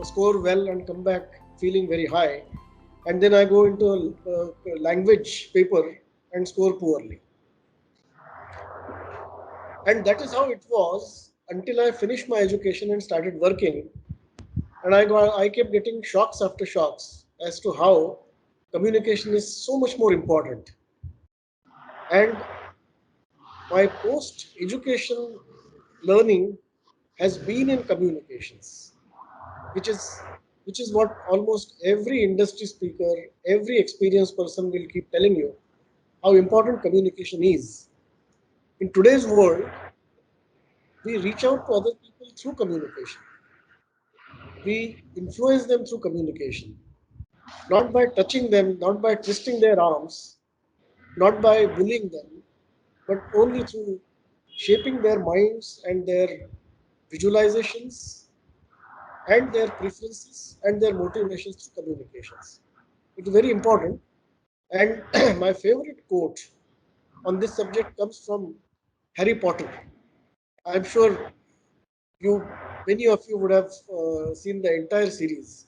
score well and come back feeling very high, and then I go into a language paper and score poorly. And that is how it was until I finished my education and started working. And I kept getting shocks after shocks as to how communication is so much more important. And my post education learning has been in communications, which is which is what almost every industry speaker, every experienced person will keep telling you how important communication is. In today's world, we reach out to other people through communication. We influence them through communication, not by touching them, not by twisting their arms, not by bullying them, but only through shaping their minds and their visualizations and their preferences and their motivations through communications. It's very important. And my favorite quote on this subject comes from Harry Potter. I'm sure many of you would have seen the entire series.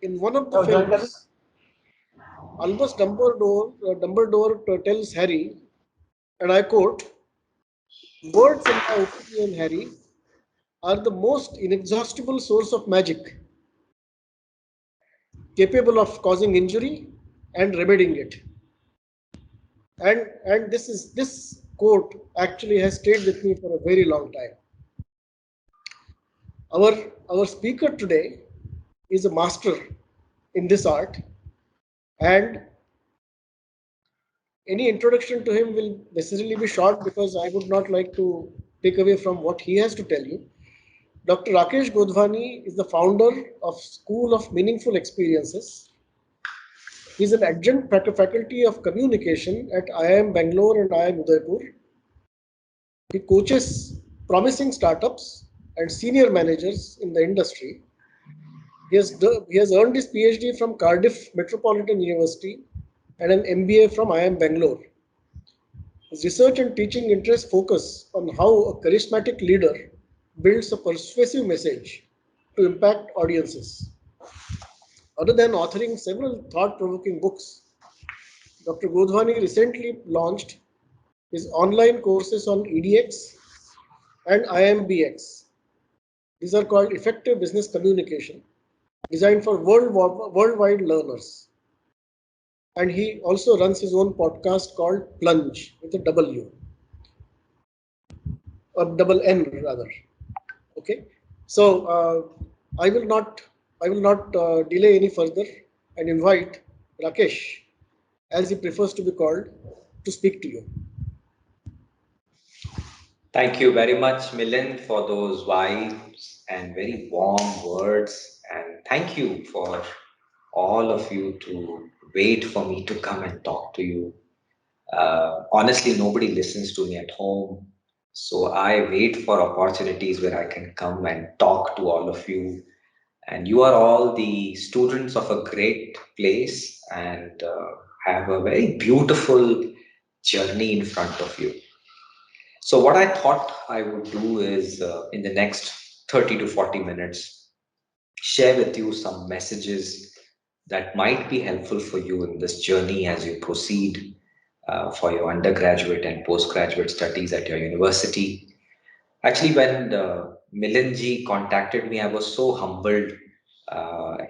In one of the films, Albus Dumbledore tells Harry, and I quote, "Words, in my opinion, Harry, are the most inexhaustible source of magic, capable of causing injury and remedying it." And this quote actually has stayed with me for a very long time. Our speaker today is a master in this art, and any introduction to him will necessarily be short because I would not like to take away from what he has to tell you. Dr. Rakesh Godhwani is the founder of School of Meaningful Experiences. He is an adjunct faculty of communication at IIM Bangalore and IIM Udaipur. He coaches promising startups and senior managers in the industry. He has earned his PhD from Cardiff Metropolitan University and an MBA from IIM Bangalore. His research and teaching interests focus on how a charismatic leader builds a persuasive message to impact audiences. Other than authoring several thought provoking books, Dr. Godhwani recently launched his online courses on EDX and IMBX. These are called Effective Business Communication, designed for worldwide learners. And he also runs his own podcast called Plunge with a W, or double N rather. Okay, so I will not delay any further and invite Rakesh, as he prefers to be called, to speak to you. Thank you very much, Milind, for those wise and very warm words. And thank you for all of you to wait for me to come and talk to you. Honestly, nobody listens to me at home. So I wait for opportunities where I can come and talk to all of you. And you are all the students of a great place and have a very beautiful journey in front of you. So, what I thought I would do is in the next 30 to 40 minutes, share with you some messages that might be helpful for you in this journey as you proceed for your undergraduate and postgraduate studies at your university. Actually, when Milanji contacted me, I was so humbled.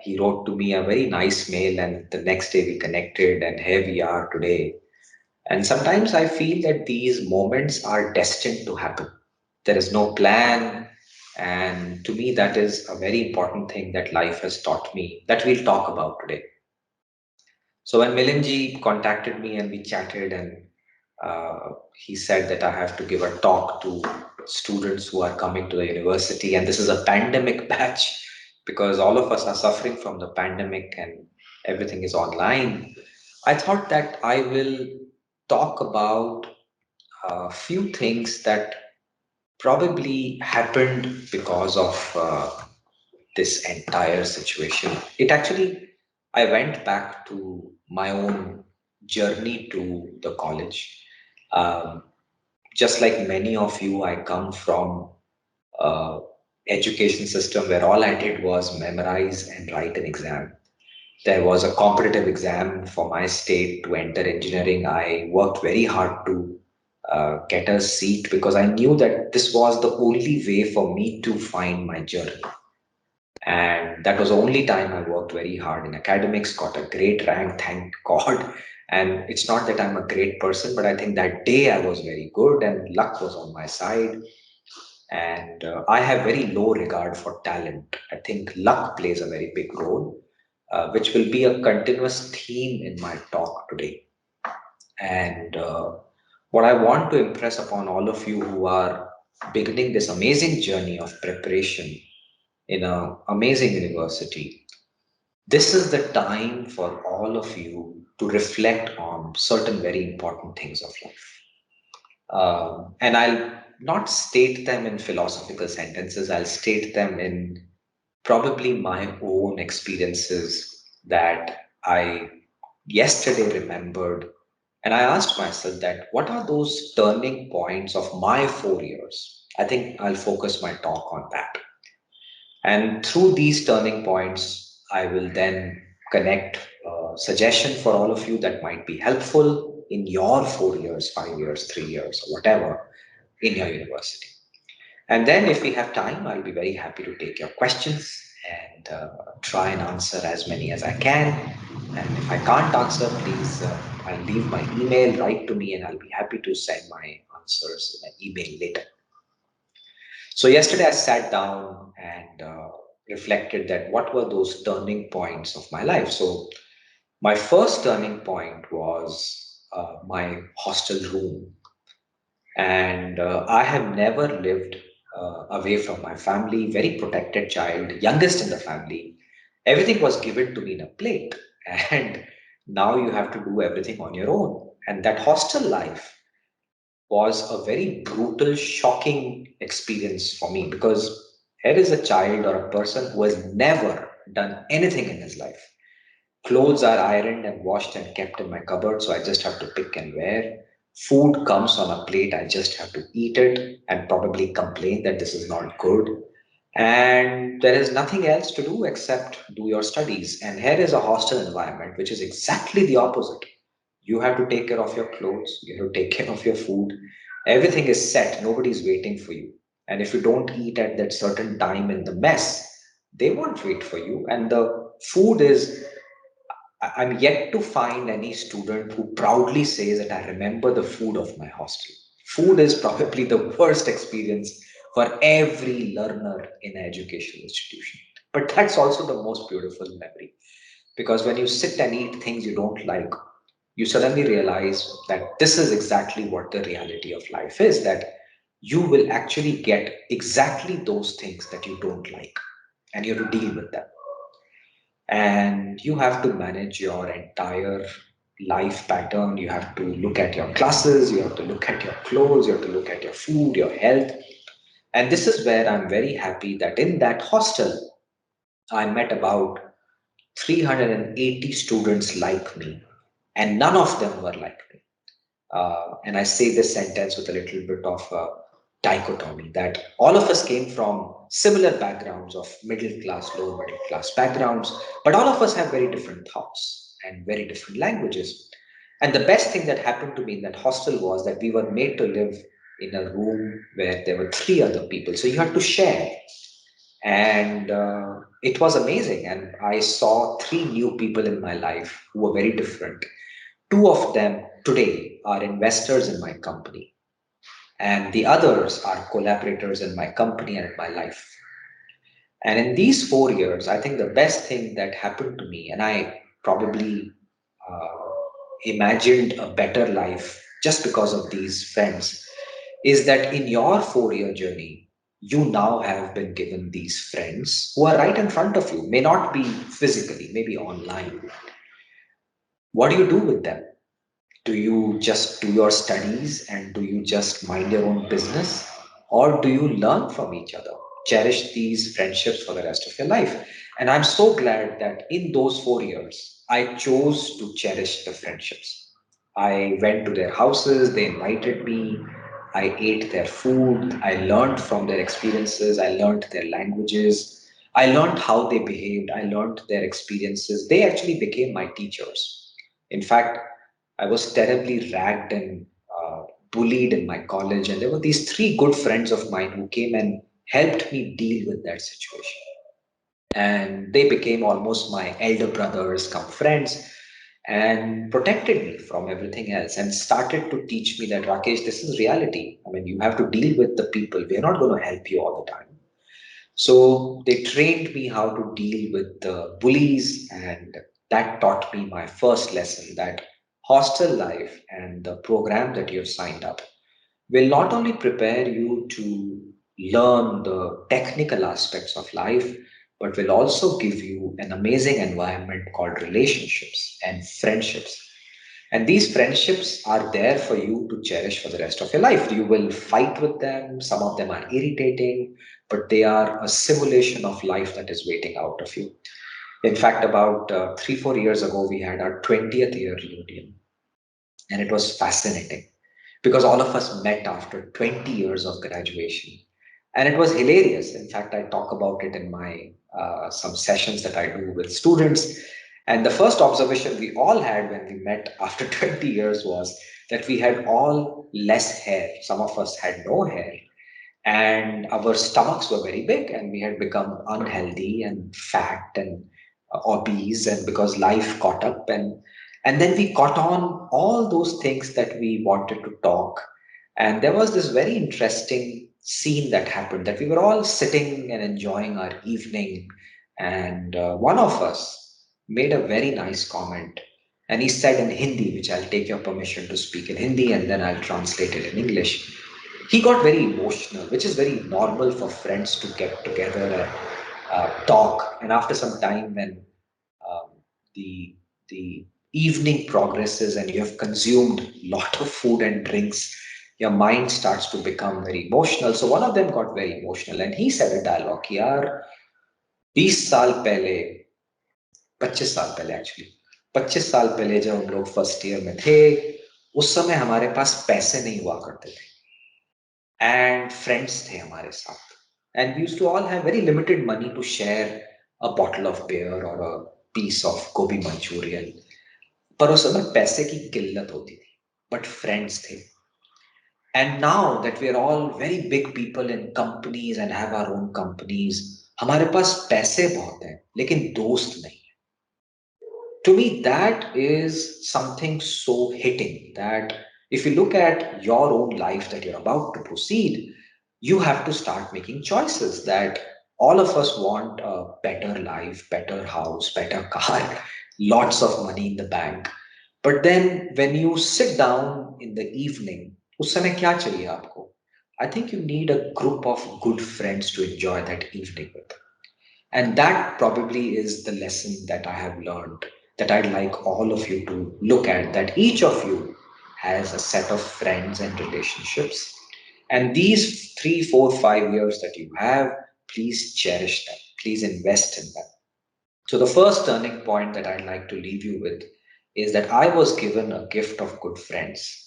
He wrote to me a very nice mail, and the next day we connected, and here we are today. And sometimes I feel that these moments are destined to happen. There is no plan. And to me, that is a very important thing that life has taught me that we'll talk about today. So when Milinji contacted me and we chatted, and he said that I have to give a talk to students who are coming to the university, and this is a pandemic batch because all of us are suffering from the pandemic and everything is online. I thought that I will talk about a few things that probably happened because of this entire situation. It actually, I went back to my own journey to the college. Um, just like many of you, I come from a education system where all I did was memorize and write an exam. There was a competitive exam for my state to enter engineering. I worked very hard to get a seat because I knew that this was the only way for me to find my journey. And that was the only time I worked very hard in academics, got a great rank, thank God. And it's not that I'm a great person, but I think that day I was very good and luck was on my side. And I have very low regard for talent. I think luck plays a very big role, which will be a continuous theme in my talk today. And what I want to impress upon all of you who are beginning this amazing journey of preparation in an amazing university, this is the time for all of you to reflect on certain very important things of life. And I'll not state them in philosophical sentences, I'll state them in probably my own experiences that I yesterday remembered. And I asked myself that what are those turning points of my 4 years? I think I'll focus my talk on that. And through these turning points, I will then connect a suggestion for all of you that might be helpful in your 4 years, 5 years, 3 years, or whatever in your university. And then, if we have time, I'll be very happy to take your questions and try and answer as many as I can. And if I can't answer, please, I'll leave my email, write to me, and I'll be happy to send my answers in an email later. So yesterday I sat down and reflected that what were those turning points of my life. So my first turning point was my hostel room, and I have never lived away from my family. Very protected child, youngest in the family. Everything was given to me in a plate, and now you have to do everything on your own. And that hostel life was a very brutal, shocking experience for me because here is a child or a person who has never done anything in his life. Clothes are ironed and washed and kept in my cupboard, so I just have to pick and wear. Food comes on a plate, I just have to eat it and probably complain that this is not good. And there is nothing else to do except do your studies. And here is a hostel environment, which is exactly the opposite. You have to take care of your clothes, you have to take care of your food. Everything is set, nobody's waiting for you. And if you don't eat at that certain time in the mess, they won't wait for you. And the food is, I'm yet to find any student who proudly says that I remember the food of my hostel. Food is probably the worst experience for every learner in an educational institution. But that's also the most beautiful memory. Because when you sit and eat things you don't like, you suddenly realize that this is exactly what the reality of life is, that you will actually get exactly those things that you don't like, and you have to deal with them. And you have to manage your entire life pattern. You have to look at your classes, you have to look at your clothes, you have to look at your food, your health. And this is where I'm very happy that in that hostel I met about 380 students like me, and none of them were like me. And I say this sentence with a little bit of a dichotomy that all of us came from similar backgrounds of middle class, lower middle class backgrounds, but all of us have very different thoughts and very different languages. And the best thing that happened to me in that hostel was that we were made to live in a room where there were three other people. So you had to share. And it was amazing. And I saw three new people in my life who were very different. Two of them today are investors in my company, and the others are collaborators in my company and in my life. And in these 4 years, I think the best thing that happened to me, and I probably uh, imagined a better life just because of these friends, is that in your 4 year journey, you now have been given these friends who are right in front of you, may not be physically, maybe online. What do you do with them? Do you just do your studies and do you just mind your own business? Or do you learn from each other? Cherish these friendships for the rest of your life. And I'm so glad that in those 4 years, I chose to cherish the friendships. I went to their houses, they invited me. I ate their food. I learned from their experiences. I learned their languages. I learned how they behaved. I learned their experiences. They actually became my teachers. In fact, I was terribly ragged and bullied in my college, and there were these three good friends of mine who came and helped me deal with that situation. And they became almost my elder brothers come friends and protected me from everything else and started to teach me that, Rakesh, this is reality. I mean, you have to deal with the people. We're not going to help you all the time. So they trained me how to deal with the bullies, and that taught me my first lesson, that hostel life and the program that you've signed up will not only prepare you to learn the technical aspects of life, but will also give you an amazing environment called relationships and friendships. And these friendships are there for you to cherish for the rest of your life. You will fight with them, some of them are irritating, but they are a simulation of life that is waiting out of you. In fact, about 3, 4 years ago, we had our 20th year reunion, and it was fascinating because all of us met after 20 years of graduation, and it was hilarious. In fact, I talk about it in my some sessions that I do with students. And the first observation we all had when we met after 20 years was that we had all less hair. Some of us had no hair, and our stomachs were very big, and we had become unhealthy and fat and obese, and because life caught up, and then we caught on all those things that we wanted to talk. And there was this very interesting scene that happened, that we were all sitting and enjoying our evening, and one of us made a very nice comment, and he said in Hindi, which I'll take your permission to speak in Hindi and then I'll translate it in English. He got very emotional, which is very normal for friends to get together and talk. And after some time, when um, the the evening progresses and you have consumed lot of food and drinks, your mind starts to become very emotional. So one of them got very emotional, and he said a dialogue, यार 20 साल पहले, 25 साल पहले actually, 25 साल पहले जब हम लोग फर्स्ट ईयर में थे, उस समय हमारे पास पैसे नहीं हुआ करते थे, and friends थे हमारे साथ, and we used to all have very limited money to share a bottle of beer or a piece of gobi manchurian. पर उस समय पैसे की किल्लत होती थी, but friends थे. And now that we are all very big people in companies and have our own companies, हमारे पास पैसे बहुत हैं लेकिन दोस्त नहीं. To me, that is something so hitting that if you look at your own life that you're about to proceed, you have to start making choices. That all of us want a better life, better house, better car, lots of money in the bank. But then when you sit down in the evening, उस समय क्या चाहिए आपको? I think you need a group of good friends to enjoy that evening with. And that probably is the lesson that I have learned, that I'd like all of you to look at, that each of you has a set of friends and relationships. And these 3, 4, 5 years that you have, please cherish them. Please invest in them. So, the first turning point that I'd like to leave you with is that I was given a gift of good friends.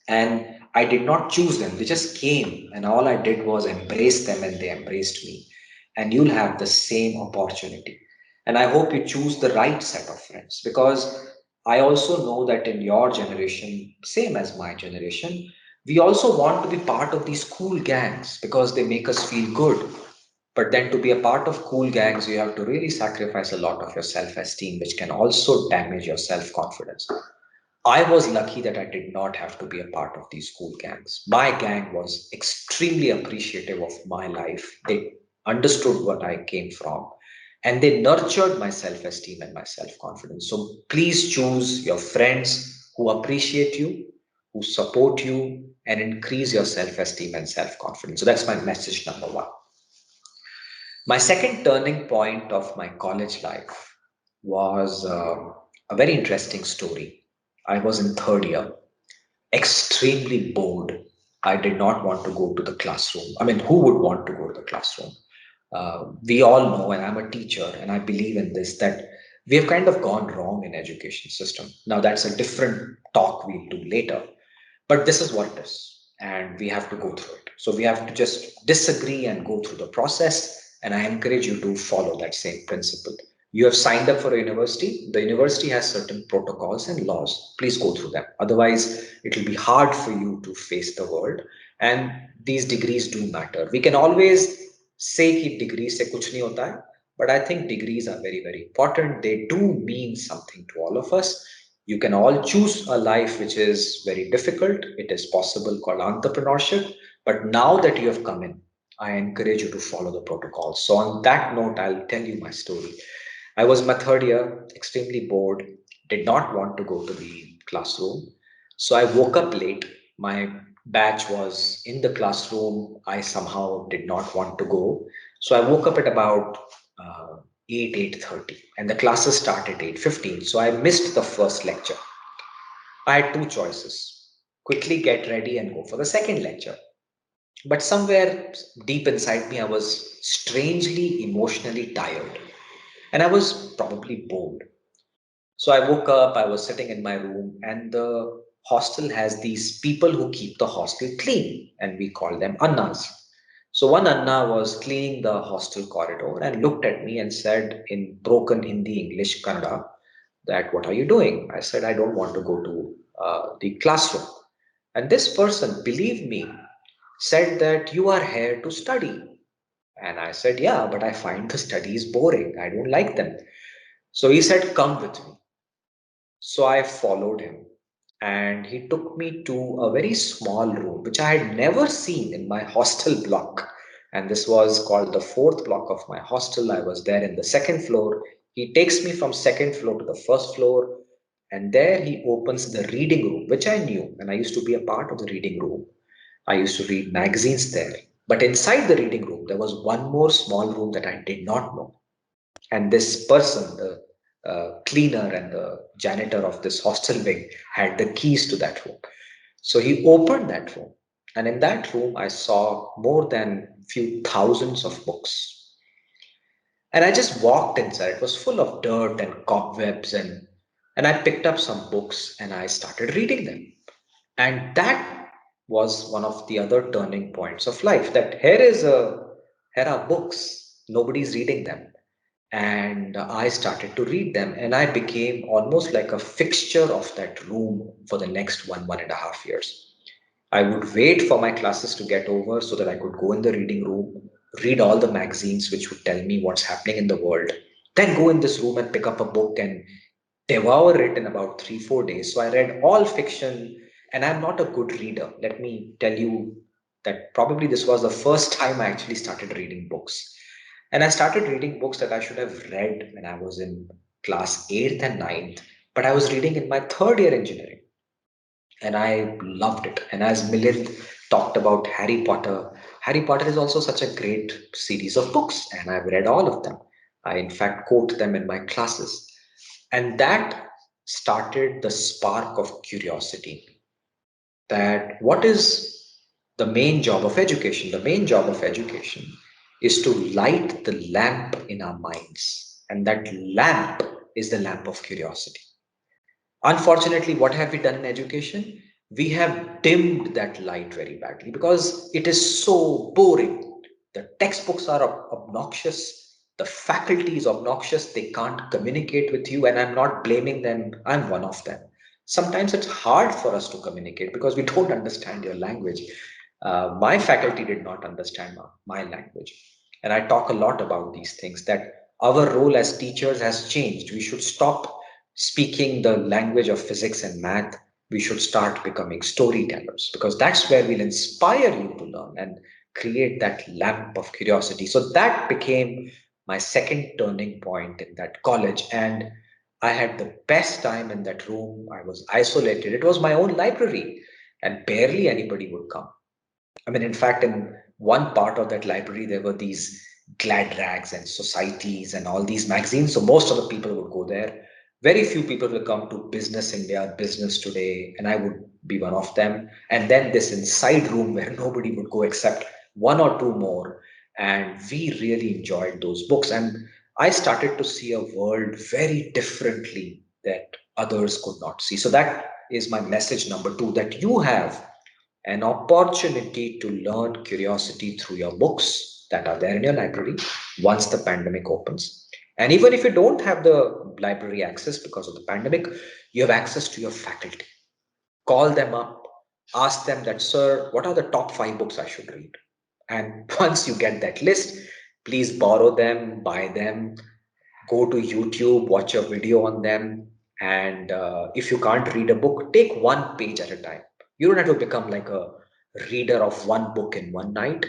And I did not choose them, they just came, and all I did was embrace them, and they embraced me. And you'll have the same opportunity. And I hope you choose the right set of friends, because I also know that in your generation, same as my generation, we also want to be part of these cool gangs because they make us feel good. But then to be a part of cool gangs, you have to really sacrifice a lot of your self esteem, which can also damage your self confidence. I was lucky that I did not have to be a part of these school gangs. My gang was extremely appreciative of my life. They understood what I came from, and they nurtured my self esteem and my self confidence. So please choose your friends who appreciate you, who support you, and increase your self esteem and self confidence. So that's my message number one. My second turning point of my college life was a very interesting story. I was in third year, extremely bored. I did not want to go to the classroom. I mean, who would want to go to the classroom? We all know, and I'm a teacher, and I believe in this, that we have kind of gone wrong in education system. Now, that's a different talk we'll do later, but this is what it is. and we have to go through it. So we have to just disagree and go through the process. And I encourage you to follow that same principle. You have signed up for a university. The university has certain protocols and laws. Please go through them. Otherwise, it will be hard for you to face the world. And these degrees do matter. We can always say कि degrees से कुछ नहीं होता है, but I think degrees are very, very important. They do mean something to all of us. You can all choose a life which is very difficult. It is possible called entrepreneurship. But now that you have come in, I encourage you to follow the protocols. So, on that note, I'll tell you my story. I was in my third year, extremely bored, did not want to go to the classroom. So, I woke up late. My batch was in the classroom. I somehow did not want to go. So, I woke up at about 8:30, and the classes start at 8:15. So, I missed the first lecture. I had two choices: quickly get ready and go for the second lecture. But somewhere deep inside me, I was strangely emotionally tired, and I was probably bored. So I woke up, I was sitting in my room, and the hostel has these people who keep the hostel clean, and we call them Annas. So one Anna was cleaning the hostel corridor and looked at me and said in broken Hindi, English, Kannada, that what are you doing? I said, I don't want to go to the classroom. And this person, believe me, said that you are here to study. And I said, yeah, but I find the studies boring. I don't like them. So he said, come with me. So I followed him, and he took me to a very small room, which I had never seen in my hostel block. And this was called the fourth block of my hostel. I was there in the second floor. He takes me from second floor to the first floor, and there he opens the reading room, which I knew, and I used to be a part of the reading room. I used to read magazines there. But inside the reading room, there was one more small room that I did not know. And this person, the cleaner and the janitor of this hostel wing, had the keys to that room. So he opened that room. And in that room, I saw more than few thousands of books. And I just walked inside. It was full of dirt and cobwebs, and I picked up some books and I started reading them. And that was one of the other turning points of life. That here are books, nobody's reading them. And I started to read them, and I became almost like a fixture of that room for the next 1.5 years. I would wait for my classes to get over so that I could go in the reading room, read all the magazines which would tell me what's happening in the world, then go in this room and pick up a book and devour it in about 3, 4 days. So I read all fiction, and I'm not a good reader. Let me tell you that probably this was the first time I actually started reading books. And I started reading books that I should have read when I was in class 8th and ninth, but I was reading in my third year engineering, and I loved it. And as Milind talked about Harry Potter is also such a great series of books, and I've read all of them. I, in fact, quote them in my classes. And that started the spark of curiosity, that what is the main job of education? The main job of education is to light the lamp in our minds. And that lamp is the lamp of curiosity. Unfortunately, what have we done in education? We have dimmed that light very badly because it is so boring. The textbooks are obnoxious. The faculty is obnoxious. They can't communicate with you, and I'm not blaming them. I'm one of them. Sometimes it's hard for us to communicate because we don't understand your language. My faculty did not understand my language. And I talk a lot about these things, that our role as teachers has changed. We should stop speaking the language of physics and math. We should start becoming storytellers, because that's where we'll inspire you to learn and create that lamp of curiosity. So that became my second turning point in that college. And I had the best time in that room. I was isolated. It was my own library, and barely anybody would come. I mean, in fact, in one part of that library, there were these glad rags and societies and all these magazines. So most of the people would go there. Very few people will come to Business India, Business Today, and I would be one of them. And then this inside room where nobody would go except one or two more. And we really enjoyed those books. And I started to see a world very differently that others could not see. So that is my message number two, that you have an opportunity to learn curiosity through your books that are there in your library once the pandemic opens. And even if you don't have the library access because of the pandemic, you have access to your faculty. Call them up, ask them that, sir, what are the top 5 books I should read? And once you get that list, please borrow them, buy them, go to YouTube, watch a video on them. And if you can't read a book, take one page at a time. You don't have to become like a reader of one book in one night.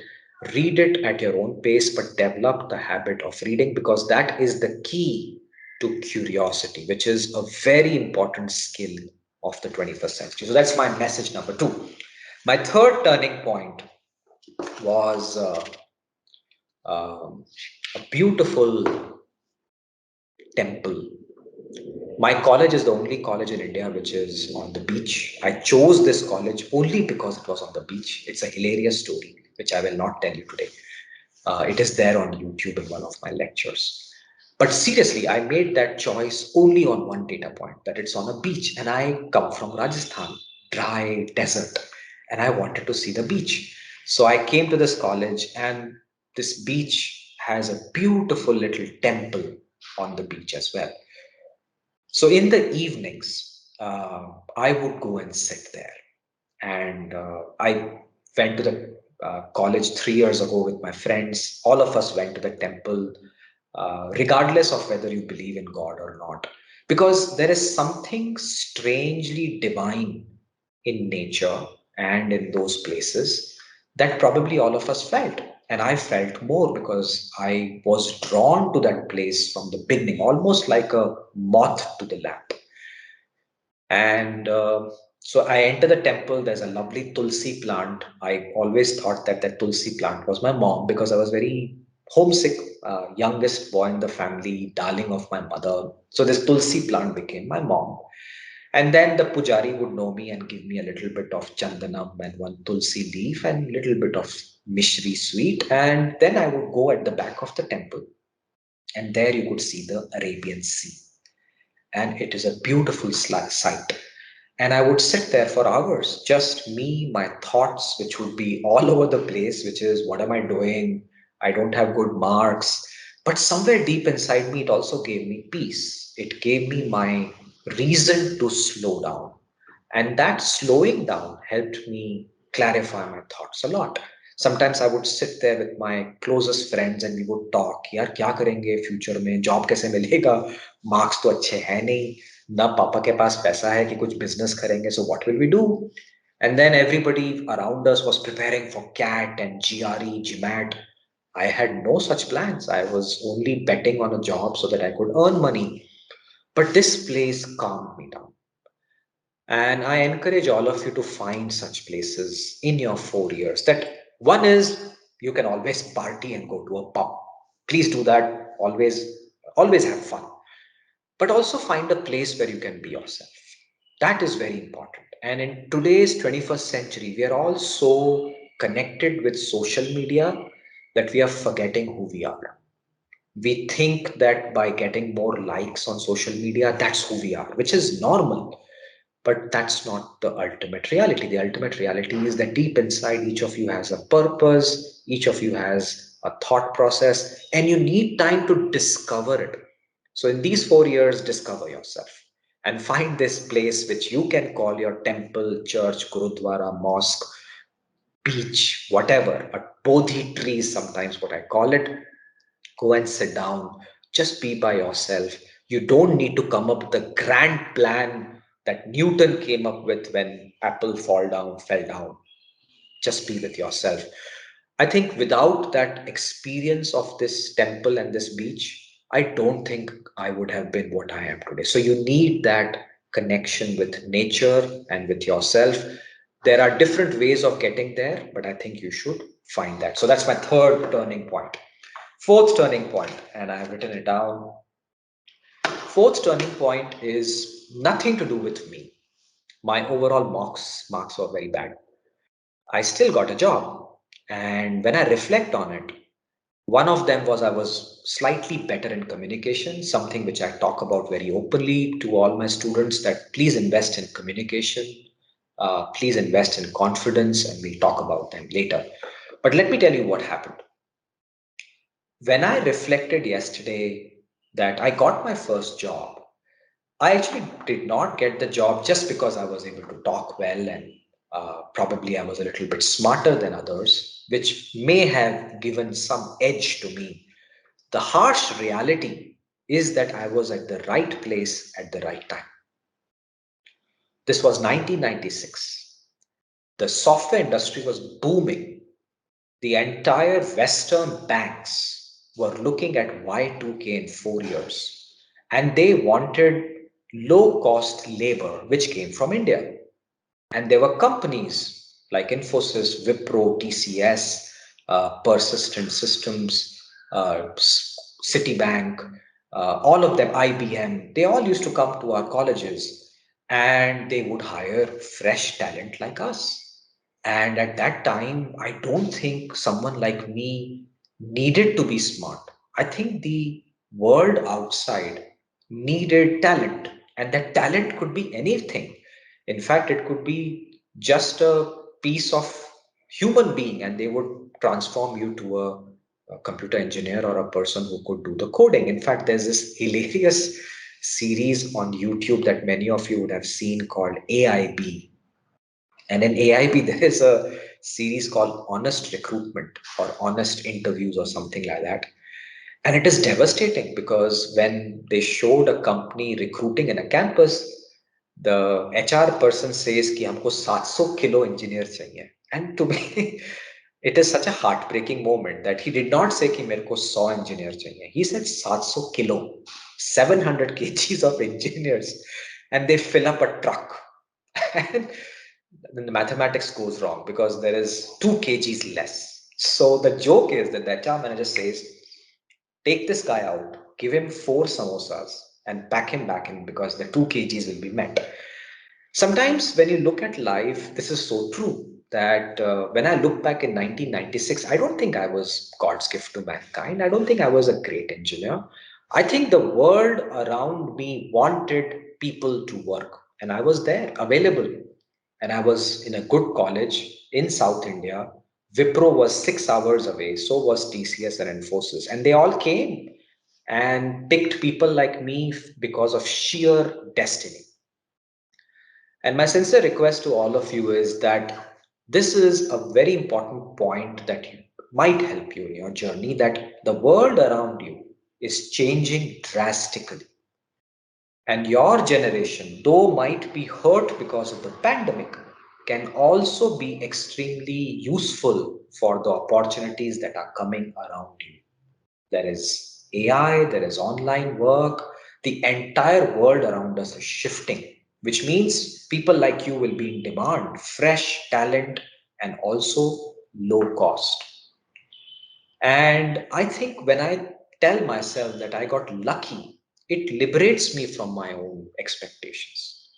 Read it at your own pace, but develop the habit of reading, because that is the key to curiosity, which is a very important skill of the 21st century. So that's my message number two. My third turning point was um, a beautiful temple. My college is the only college in India which is on the beach. I chose this college only because it was on the beach. It's a hilarious story, which I will not tell you today. It is there on YouTube in one of my lectures. But seriously, I made that choice only on one data point, that it's on a beach. And I come from Rajasthan, dry desert, and I wanted to see the beach. So I came to this college, and this beach has a beautiful little temple on the beach as well. So in the evenings, I would go and sit there. And I went to the college 3 years ago with my friends. All of us went to the temple, regardless of whether you believe in God or not. Because there is something strangely divine in nature and in those places that probably all of us felt. And I felt more because I was drawn to that place from the beginning, almost like a moth to the lamp. And so I enter the temple. There's a lovely tulsi plant. I always thought that that tulsi plant was my mom because I was very homesick, youngest boy in the family, darling of my mother. So this tulsi plant became my mom. And then the pujari would know me and give me a little bit of chandanam and one tulsi leaf and a little bit of mishri sweet. And then I would go at the back of the temple, and there you could see the Arabian Sea. And it is a beautiful sight. And I would sit there for hours, just me, my thoughts, which would be all over the place, which is, what am I doing? I don't have good marks. But somewhere deep inside me, it also gave me peace. It gave me my reason to slow down. And that slowing down helped me clarify my thoughts a lot. Sometimes I would sit there with my closest friends and we would talk, यार क्या करेंगे future में, job कैसे मिलेगा, marks तो अच्छे हैं नहीं, ना पापा के पास पैसा है कि कुछ बिजनेस करेंगे, so what will we do? And then everybody around us was preparing for CAT and GRE, GMAT. I had no such plans. I was only betting on a job so that I could earn money. But this place calmed me down. And I encourage all of you to find such places in your 4 years. That one is, you can always party and go to a pub. Please do that. Always have fun. But also find a place where you can be yourself. That is very important. And in today's 21st century, we are all so connected with social media that we are forgetting who we are. We think that by getting more likes on social media, that's who we are, which is normal. But that's not the ultimate reality. The ultimate reality is that deep inside, each of you has a purpose, each of you has a thought process, and you need time to discover it. So, in these 4 years, discover yourself and find this place which you can call your temple, church, gurudwara, mosque, beach, whatever, a bodhi tree is sometimes what I call it. Go and sit down, just be by yourself. You don't need to come up with a grand plan that Newton came up with when apple fell down. Just be with yourself. I think without that experience of this temple and this beach, I don't think I would have been what I am today. So you need that connection with nature and with yourself. There are different ways of getting there, but I think you should find that. So that's my third turning point. Fourth turning point, and I have written it down. Fourth turning point is nothing to do with me. My overall marks were very bad. I still got a job. And when I reflect on it, one of them was I was slightly better in communication, something which I talk about very openly to all my students, that please invest in communication. Please invest in confidence, and we'll talk about them later. But let me tell you what happened. When I reflected yesterday that I got my first job, I actually did not get the job just because I was able to talk well and probably I was a little bit smarter than others, which may have given some edge to me. The harsh reality is that I was at the right place at the right time. This was 1996. The software industry was booming. The entire Western banks were looking at Y2K in 4 years, and they wanted low cost labor, which came from India. And there were companies like Infosys, Wipro, TCS, Persistent Systems, Citibank, all of them, IBM, they all used to come to our colleges and they would hire fresh talent like us. And at that time, I don't think someone like me needed to be smart. I think the world outside needed talent, and that talent could be anything. In fact, it could be just a piece of human being, and they would transform you to a computer engineer or a person who could do the coding. In fact, there's this hilarious series on YouTube that many of you would have seen called AIB. And in AIB, there is a series called Honest Recruitment or Honest Interviews or something like that. And it is devastating because when they showed a company recruiting in a campus, the HR person says कि हमको 700 kilo engineer चाहिए. And to me, it is such a heartbreaking moment that he did not say कि मेरे को 100 engineer चाहिए. He said 700 kilo, 700 kgs of engineers, and they fill up a truck. And then the mathematics goes wrong because there is 2 kgs less. So the joke is that the HR manager says, take this guy out, give him 4 samosas, and pack him back in because the 2 kgs will be met. Sometimes when you look at life, this is so true that when I look back in 1996, I don't think I was God's gift to mankind. I don't think I was a great engineer. I think the world around me wanted people to work, and I was there available. And I was in a good college in South India. Wipro was 6 hours away, so was TCS and Infosys, and they all came and picked people like me because of sheer destiny. And my sincere request to all of you is that this is a very important point that might help you in your journey, that the world around you is changing drastically. And your generation, though might be hurt because of the pandemic, can also be extremely useful for the opportunities that are coming around you. There is AI, there is online work. The entire world around us is shifting, which means people like you will be in demand, fresh talent, and also low cost. And I think when I tell myself that I got lucky, it liberates me from my own expectations.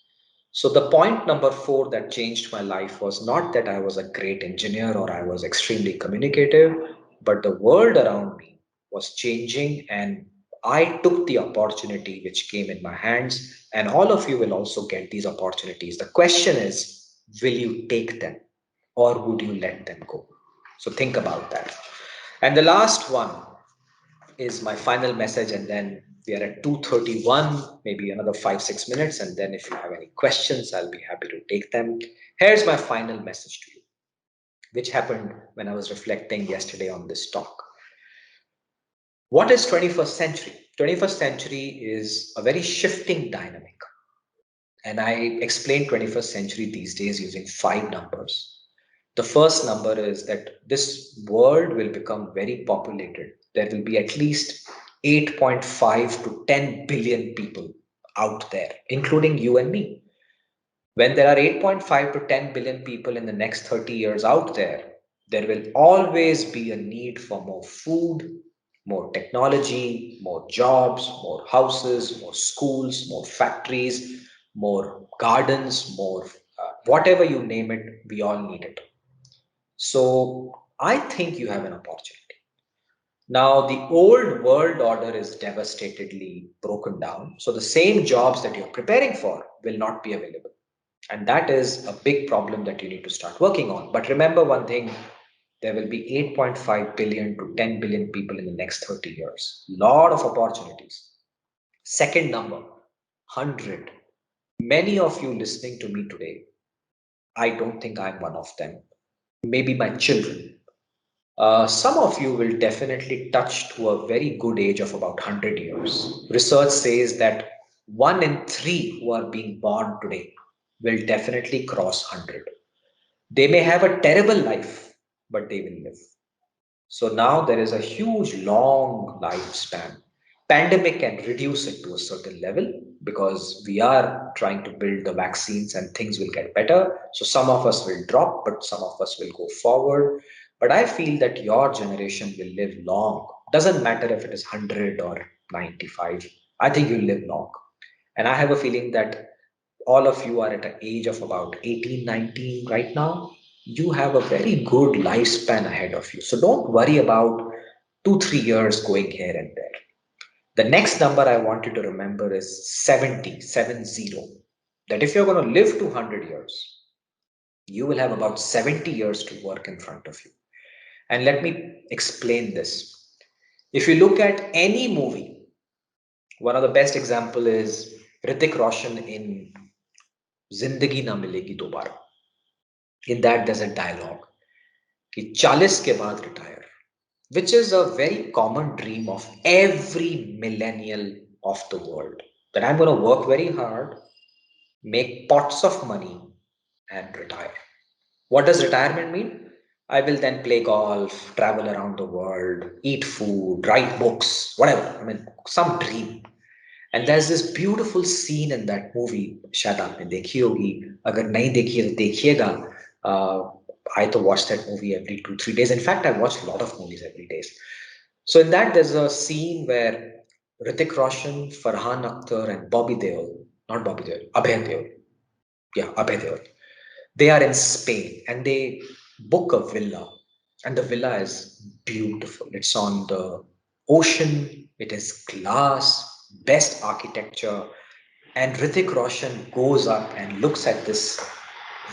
So, the point number four that changed my life was not that I was a great engineer or I was extremely communicative, but the world around me was changing and I took the opportunity which came in my hands. And all of you will also get these opportunities. The question is, will you take them or would you let them go? So, think about that. And the last one is my final message, and then we are at 2:31, maybe another 5 6 minutes, and then if you have any questions, I'll be happy to take them. Here's my final message to you, which happened when I was reflecting yesterday on this talk. What is 21st century? 21st century is a very shifting dynamic, and I explain 21st century these days using 5 numbers. The first number is that this world will become very populated. There will be at least 8.5 to 10 billion people out there, including you and me. When there are 8.5 to 10 billion people in the next 30 years out there will always be a need for more food, more technology, more jobs, more houses, more schools, more factories, more gardens, more whatever you name it, we all need it. So I think you have an opportunity. Now, the old world order is devastatedly broken down. So the same jobs that you're preparing for will not be available. And that is a big problem that you need to start working on. But remember one thing, there will be 8.5 billion to 10 billion people in the next 30 years. Lot of opportunities. Second number, 100. Many of you listening to me today, I don't think I'm one of them. Maybe my children. Some of you will definitely touch to a very good age of about 100 years. Research says that 1 in 3 who are being born today will definitely cross 100. They may have a terrible life, but they will live. So now there is a huge long lifespan. Pandemic can reduce it to a certain level because we are trying to build the vaccines and things will get better. So some of us will drop, but some of us will go forward. But I feel that your generation will live long. Doesn't matter if it is 100 or 95. I think you'll live long. And I have a feeling that all of you are at an age of about 18, 19 right now. You have a very good lifespan ahead of you. So don't worry about 2, 3 years going here and there. The next number I want you to remember is 70, 70. That if you're going to live to 100 years, you will have about 70 years to work in front of you. And let me explain this. If you look at any movie, one of the best example is Hrithik Roshan in Zindagi Na Milegi Dobara. In that there's a dialogue कि 40 के बाद retire, which is a very common dream of every millennial of the world, that I'm going to work very hard, make pots of money, and retire. What does retirement mean? I will then play golf, travel around the world, eat food, write books, whatever. I mean, some dream. And there's this beautiful scene in that movie, शायद आपने देखी होगी, अगर नहीं देखी है तो देखिएगा. uh, I to watch that movie every 2 3 days. In fact, I watch a lot of movies every day. So in that there's a scene where Hrithik Roshan, Farhan Akhtar, and Bobby Deol, not Bobby Deol, Abhay Deol, yeah, Abhay Deol, they are in Spain and they book a villa. And the villa is beautiful. It's on the ocean, it is glass, best architecture. And Hrithik Roshan goes up and looks at this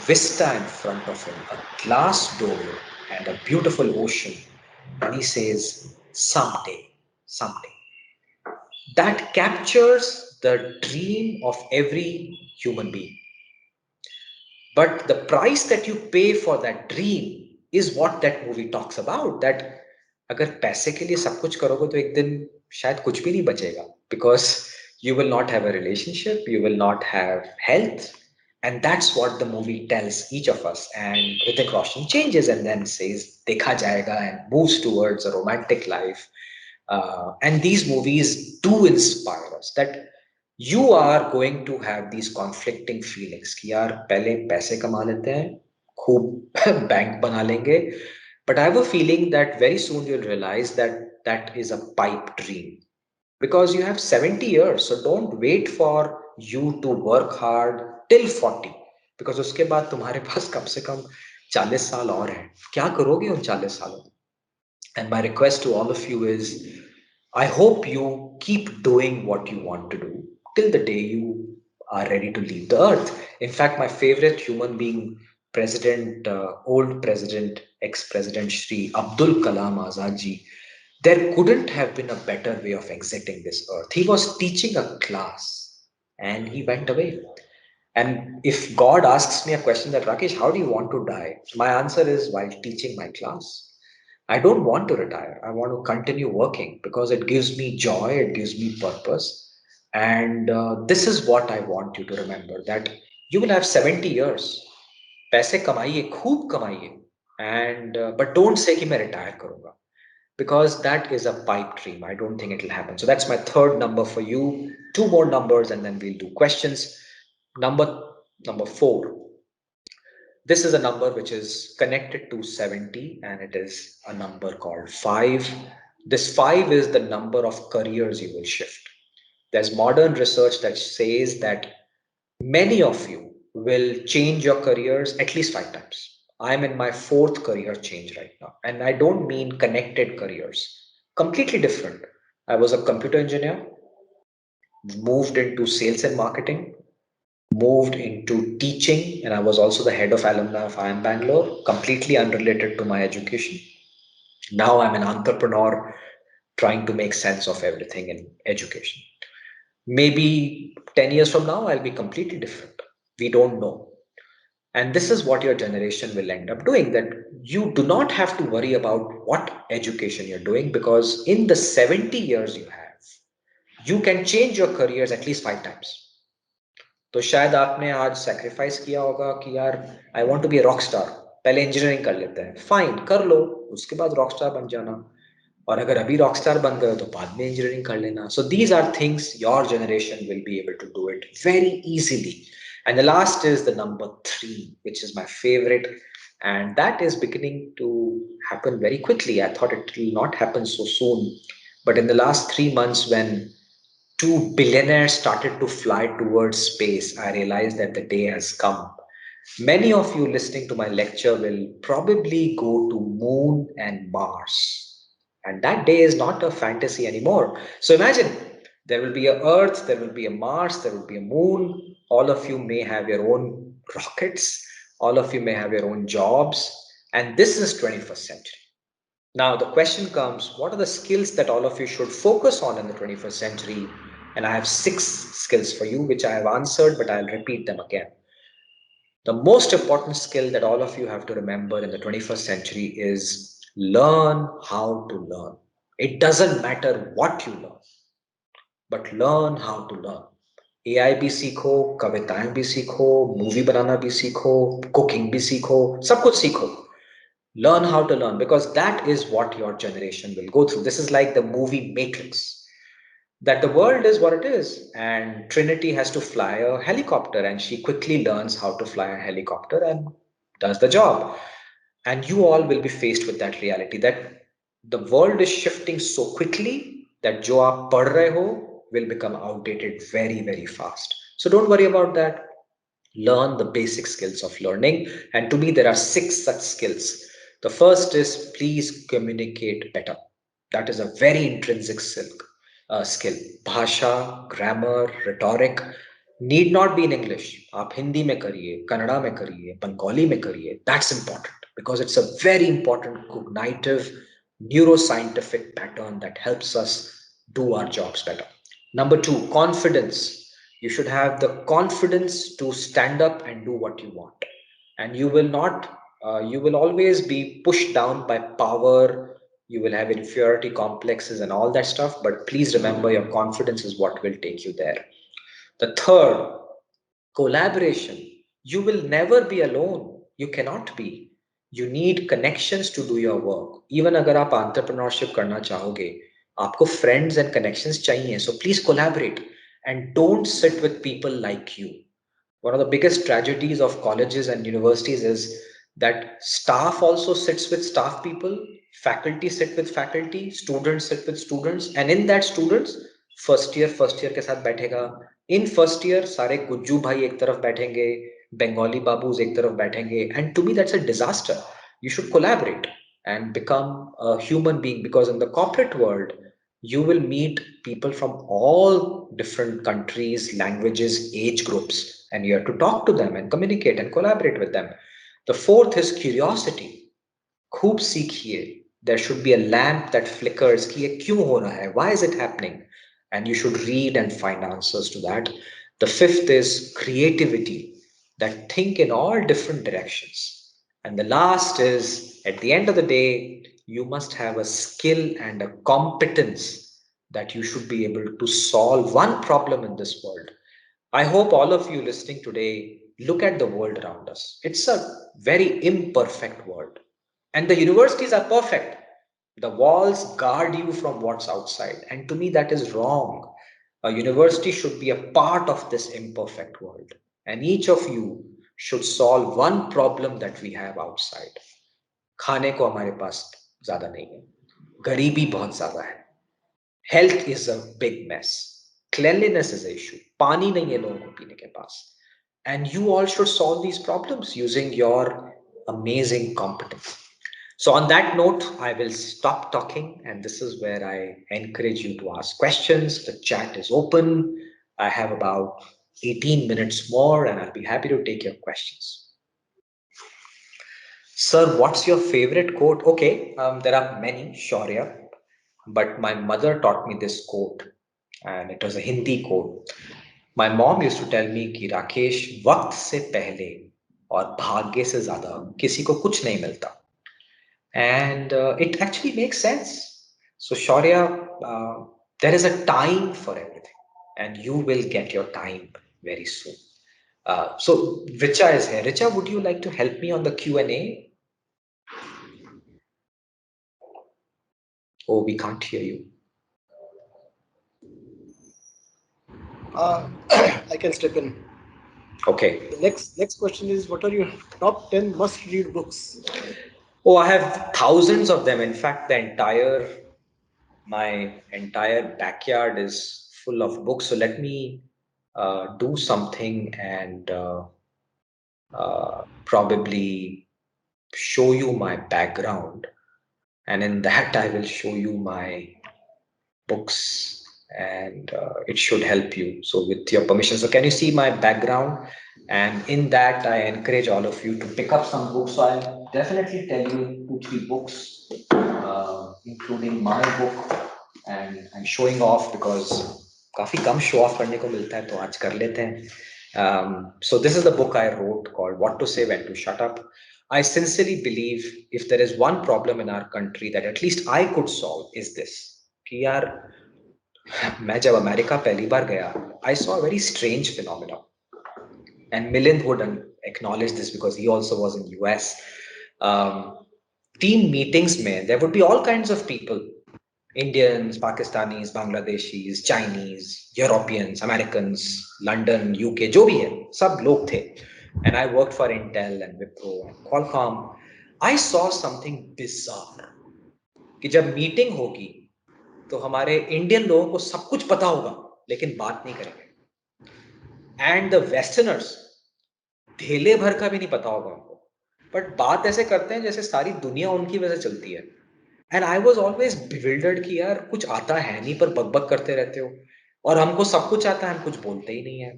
vista in front of him, a glass door and a beautiful ocean. And he says, someday, someday. That captures the dream of every human being. But the price that you pay for that dream is what that movie talks about. That अगर पैसे के लिए सब कुछ करोगे तो एक दिन शायद कुछ भी नहीं बचेगा, because you will not have a relationship, you will not have health. And that's what the movie tells each of us. And Hrithik Roshan changes and then says देखा जाएगा and moves towards a romantic life. And these movies do inspire us that you are going to have these conflicting feelings कि यार पहले पैसे कमा लेते हैं, खूब बैंक बना लेंगे. But I have a feeling that very soon you'll realize that that is a pipe dream, because you have 70 years. So don't wait for you to work hard till 40, because उसके बाद तुम्हारे पास कम से कम 40 साल और हैं. क्या करोगे उन 40 सालों? And my request to all of you is, I hope you keep doing what you want to do till the day you are ready to leave the earth. In fact, my favorite human being, President, old President, ex-President Shri Abdul Kalam Azad ji, there couldn't have been a better way of exiting this earth. He was teaching a class and he went away. And if God asks me a question that, Rakesh, how do you want to die? My answer is while teaching my class. I don't want to retire. I want to continue working because it gives me joy, it gives me purpose. And this is what I want you to remember, that you will have 70 years. पैसे कमाइए, खूब कमाइए. And but don't say कि मैं retire करूंगा, because that is a pipe dream. I don't think it will happen. So that's my third number for you. Two more numbers and then we'll do questions. Number number 4. This is a number which is connected to 70 and it is a number called 5. This 5 is the number of careers you will shift. There's modern research that says that many of you will change your careers at least 5 times. I'm in my fourth career change right now. And I don't mean connected careers, completely different. I was a computer engineer, moved into sales and marketing, moved into teaching, and I was also the head of alumni of IIM Bangalore, completely unrelated to my education. Now I'm an entrepreneur trying to make sense of everything in education. Maybe 10 years from now, I'll be completely different. We don't know. And this is what your generation will end up doing, that you do not have to worry about what education you're doing, because in the 70 years you have, you can change your careers at least 5 times. तो शायद आपने आज sacrifice किया होगा कि यार I want to be a rock star, पहले engineering कर लेते हैं, फाइन कर लो, उसके बाद रॉक स्टार बन जाना, और अगर अभी रॉक स्टार बन गए हो तो बाद में इंजीनियरिंग कर लेना. So these are things your generation will be able to do it very easily. And the last is the number 3, which is my favorite, and that is beginning to happen very quickly. I thought it will not happen so soon, but in the last 3 months, when 2 billionaires started to fly towards space, I realized that the day has come. Many of you listening to my lecture will probably go to Moon and Mars. And that day is not a fantasy anymore. So imagine there will be a Earth, there will be a Mars, there will be a Moon. All of you may have your own rockets, all of you may have your own jobs. And this is 21st century. Now, the question comes, what are the skills that all of you should focus on in the 21st century? And I have 6 skills for you, which I have answered, but I'll repeat them again. The most important skill that all of you have to remember in the 21st century is learn how to learn. It doesn't matter what you learn, but learn how to learn. AI भी सीखो, कविताएं भी सीखो, movie बनाना भी सीखो, cooking भी सीखो, सब कुछ सीखो. Learn how to learn, because that is what your generation will go through. This is like the movie Matrix, that the world is what it is, and Trinity has to fly a helicopter, and she quickly learns how to fly a helicopter and does the job. And you all will be faced with that reality, that the world is shifting so quickly that jo aap pad rahe ho will become outdated very, very fast. So don't worry about that. Learn the basic skills of learning. And to me, there are 6 such skills. The first is, please communicate better. That is a very intrinsic skill. Bhasha, grammar, rhetoric need not be in English. आप हिंदी में करिए, कन्नड़ा में करिए, बंगाली में करिए. That's important because it's a very important cognitive neuroscientific pattern that helps us do our jobs better. Number 2, confidence. You should have the confidence to stand up and do what you want, and you will not you will always be pushed down by power. You will have inferiority complexes and all that stuff, but please remember, your confidence is what will take you there. The third, collaboration. You will never be alone. You cannot be. You need connections to do your work. Even अगर आप entrepreneurship करना चाहोगे, आपको friends and connections चाहिए. So please collaborate and don't sit with people like you. One of the biggest tragedies of colleges and universities is that staff also sits with staff people, faculty sit with faculty, students sit with students, and in that students first year के साथ बैठेगा. In first year सारे गुज्जू भाई एक तरफ बैठेंगे, बंगाली बाबूज एक तरफ बैठेंगे, and to me that's a disaster. You should collaborate and become a human being, because in the corporate world you will meet people from all different countries, languages, age groups, and you have to talk to them and communicate and collaborate with them. The fourth is curiosity. खूब सीखिए. There should be a lamp that flickers कि ये क्यों हो रहा है, why is it happening, and you should read and find answers to that. The fifth is creativity, that think in all different directions. And the last is, at the end of the day, you must have a skill and a competence that you should be able to solve one problem in this world. I hope all of you listening today look at the world around us. It's a very imperfect world. And the universities are perfect. The walls guard you from what's outside. And to me, that is wrong. A university should be a part of this imperfect world. And each of you should solve one problem that we have outside. खाने को हमारे पास ज्यादा नहीं है, गरीबी बहुत ज्यादा है, health is a big mess. Cleanliness is an issue. पानी नहीं है लोगों को पीने के पास. And you all should solve these problems using your amazing competence. So on that note, I will stop talking, and this is where I encourage you to ask questions. The chat is open. I have about 18 minutes more, and I'll be happy to take your questions. Sir, what's your favorite quote? Okay, there are many, Shaurya, but my mother taught me this quote, and it was a Hindi quote. My mom used to tell me कि राकेश वक्त से पहले और भाग्य से ज्यादा किसी को कुछ नहीं मिलता. And it actually makes sense. So, Shaurya, there is a time for everything, and you will get your time very soon. So, Richa is here. Richa, would you like to help me on the Q&A? Oh, we can't hear you. I can step in. Okay. The next question is, what are your top 10 must read books? Oh, I have thousands of them. In fact, my entire backyard is full of books. So let me do something and probably show you my background, and in that I will show you my books, and it should help you. So with your permission, so can you see my background? And in that I encourage all of you to pick up some books. So I'll definitely tell you two three books, including my book, and I'm showing off because काफी कम show off करने को मिलता है, तो आज कर लेते हैं. So this is the book I wrote called What to Say When to Shut Up. I sincerely believe if there is one problem in our country that at least I could solve is this कि यार मैं जब America पहली बार गया, I saw a very strange phenomenon, and Milind would acknowledge this because he also was in US. Um, Team meetings mein, there would be all kinds of people. Indians, Pakistanis, Bangladeshis, Chinese, Europeans, Americans, London, UK, जो भी है, सब लोग थे. And I worked for Intel and Wipro and Qualcomm. I saw something bizarre कि जब meeting होगी तो हमारे इंडियन लोगों को सब कुछ पता होगा लेकिन बात नहीं करेंगे. एंड द वेस्टर्नर्स ढेले भर का भी नहीं पता होगा उनको, बट बात ऐसे करते हैं जैसे सारी दुनिया उनकी वजह से चलती है. And I was always bewildered कि यार कुछ आता है नहीं पर बकबक करते रहते हो, और हमको सब कुछ आता है, हम कुछ बोलते ही नहीं है.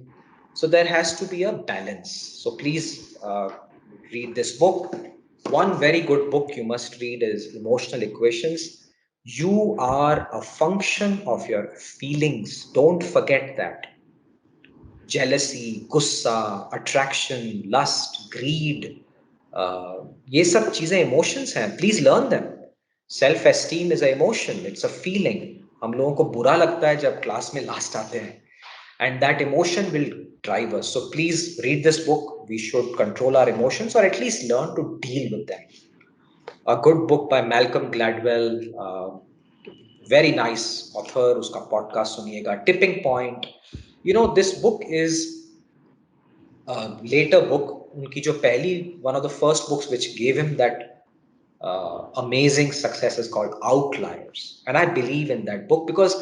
So there has to be a balance. So please read this book. One very good book you must read is Emotional Equations. You are a function of your feelings. Don't forget that. Jealousy, गुस्सा, attraction, lust, greed, ये सब चीजें emotions हैं. Please learn them. Self esteem is a emotion. It's a feeling. हम लोगों को बुरा लगता है जब क्लास में लास्ट आते हैं, and that emotion will drive us. So please read this book. We should control our emotions or at least learn to deal with them. A good book by Malcolm Gladwell. Very nice author. उसका podcast सुनिएगा. Tipping Point. You know, this book is later book, उनकी जो पहली, one of the first books which gave him that amazing success is called Outliers. And I believe in that book because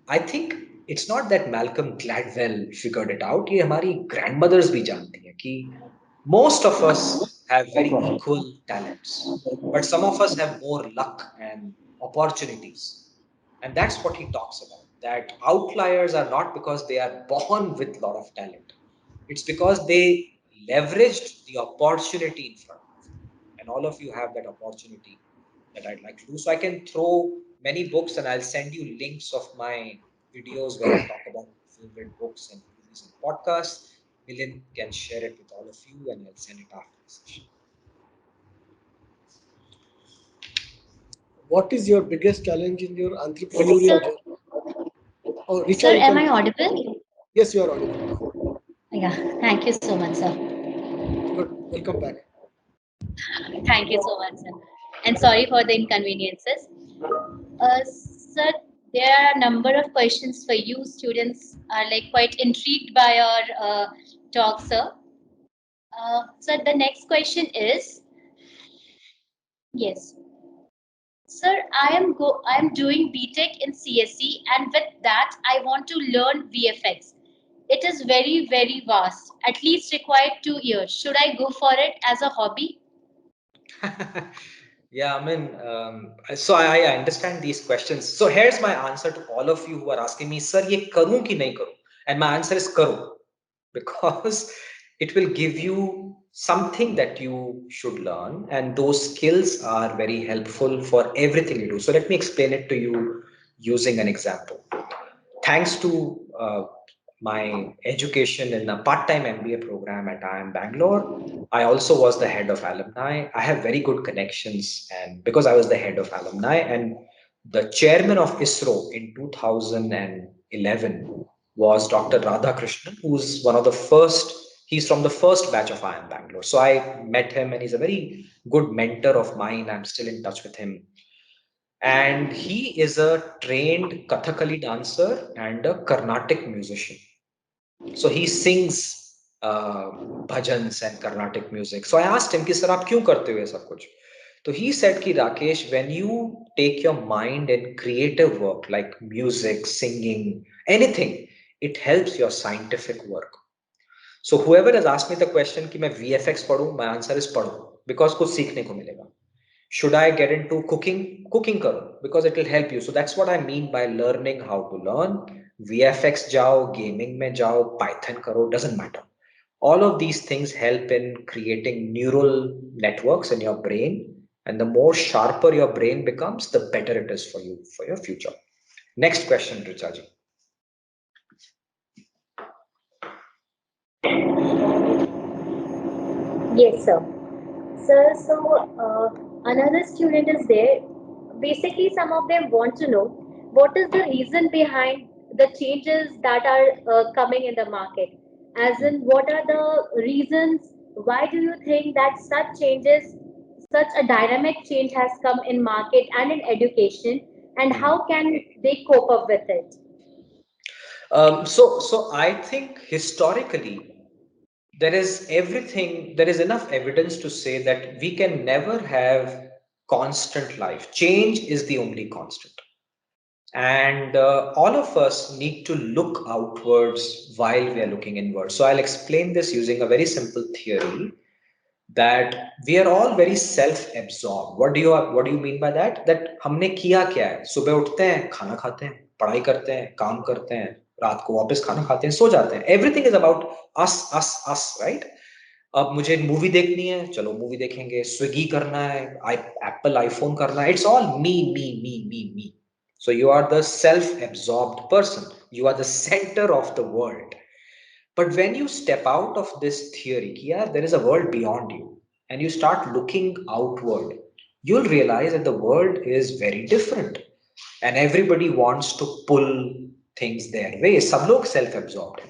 I think it's not that Malcolm Gladwell figured it out. ये हमारी grandmothers भी जानती हैं कि most of us have very equal talents, but some of us have more luck and opportunities. And that's what he talks about, that outliers are not because they are born with a lot of talent. It's because they leveraged the opportunity in front of them. And all of you have that opportunity that I'd like to do. So I can throw many books and I'll send you links of my videos where I talk about favorite books and movies and podcasts. Milind can share it with all of you and I'll send it after the session. What is your biggest challenge in your Sir, entrepreneurial journey? Oh, sir, Richa, you am can. I audible? Yes, you are audible now. Yeah, thank you so much, sir. Good. Welcome back. Thank you so much, sir. And sorry for the inconveniences. Sir, there are a number of questions for you. Students are like quite intrigued by your talk, sir. Sir, the next question is, yes, sir, I am doing BTech in CSE, and with that, I want to learn VFX. It is very, very vast. At least required 2 years. Should I go for it as a hobby? Yeah, I mean, so I understand these questions. So here's my answer to all of you who are asking me, sir, ये करूं कि नहीं करूं? And my answer is करो. because it will give you something that you should learn, and those skills are very helpful for everything you do. So let me explain it to you using an example. Thanks to my education in a part-time MBA program at IIM Bangalore, I also was the head of alumni. I have very good connections, and because I was the head of alumni and the chairman of ISRO in 2011 was Dr. Radhakrishnan, who's one of the first. He's from the first batch of IIM Bangalore. So I met him, and he's a very good mentor of mine. I'm still in touch with him, and he is a trained Kathakali dancer and a Carnatic musician. So he sings bhajans and Carnatic music. So I asked him, "कि sir, आप क्यों करते हो ये सब कुछ?" So he said, "कि Rakesh, when you take your mind in creative work like music, singing, anything, it helps your scientific work." So whoever has asked me the question कि मैं VFX पढूं, my answer is पढ़ो, because कुछ सीखने को मिलेगा. Should I get into cooking? Cooking karo, because it will help you. So that's what I mean by learning how to learn. VFX jao, gaming mein jao, Python karo, doesn't matter. All of these things help in creating neural networks in your brain. And the more sharper your brain becomes, the better it is for you, for your future. Next question, Richaji. Yes, sir. Sir, so another student is there. Basically, some of them want to know what is the reason behind the changes that are coming in the market. As in, what are the reasons? Why do you think that such changes, such a dynamic change has come in market and in education, and how can they cope up with it? So I think historically, there is enough evidence to say that we can never have constant life. Change is the only constant. And all of us need to look outwards while we are looking inwards. So I'll explain this using a very simple theory that we are all very self-absorbed. What do you mean by that? That हमने किया क्या है? सुबह उठते हैं, खाना खाते हैं, पढ़ाई करते हैं, काम करते हैं, रात को वापस खाना खाते हैं, सो जाते हैं. Everything is about us, right? अब मुझे मूवी देखनी है, चलो मूवी देखेंगे. स्विगी करना है, एप्पल आईफोन करना है. It's all me, me, me, me, me. So you are the self-absorbed person. You are the center of the world. But when you step out of this theory, yeah, there is a world beyond you, and you start looking outward, you'll realize that the world is very different, and everybody wants to pull things their way. Sab log self-absorbed.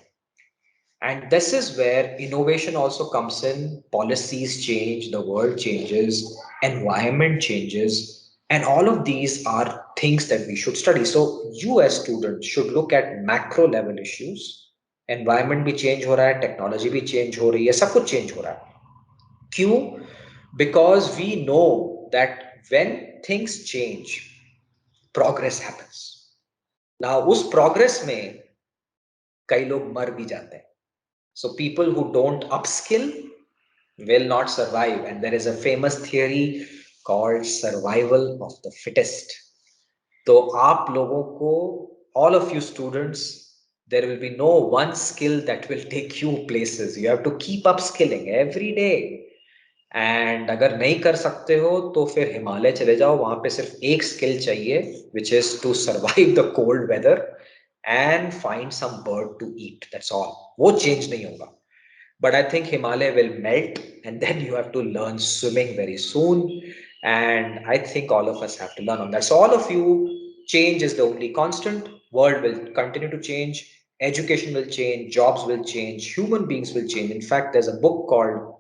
And this is where innovation also comes in. Policies change, the world changes, environment changes, and all of these are things that we should study. So you as students should look at macro level issues. Environment भी change हो रहा है, technology भी change हो रही है, सब कुछ change हो रहा है. क्यों? Because we know that when things change, progress happens. Now उस progress में कई लोग मर भी जाते हैं. So people who don't upskill will not survive. And there is a famous theory called survival of the fittest. तो आप लोगों को, all of you students, there will be no one skill that will take you places. You have to keep upskilling every day. And अगर नहीं कर सकते हो तो फिर हिमालय चले जाओ, वहां पे सिर्फ एक स्किल चाहिए, which is to survive the cold weather and find some bird to eat. That's all. वो change नहीं होगा. But I think Himalaya will melt, and then you have to learn swimming very soon. And I think all of us have to learn on that. So, all of you, change is the only constant. World will continue to change. Education will change. Jobs will change. Human beings will change. In fact, there's a book called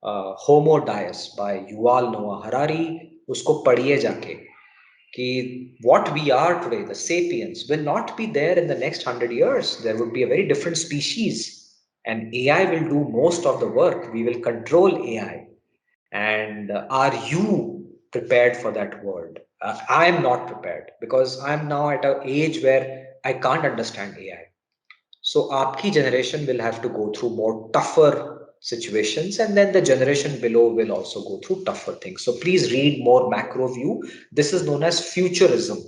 Homo Deus by Yuval Noah Harari. Usko पढ़िए जाके कि what we are today, the sapiens, will not be there in the next 100 years. There would be a very different species, and AI will do most of the work. We will control AI. And are you prepared for that world? I am not prepared because I'm now at an age where I can't understand AI. So aapki generation will have to go through more tougher situations, and then the generation below will also go through tougher things. So please read more macro view. This is known as futurism.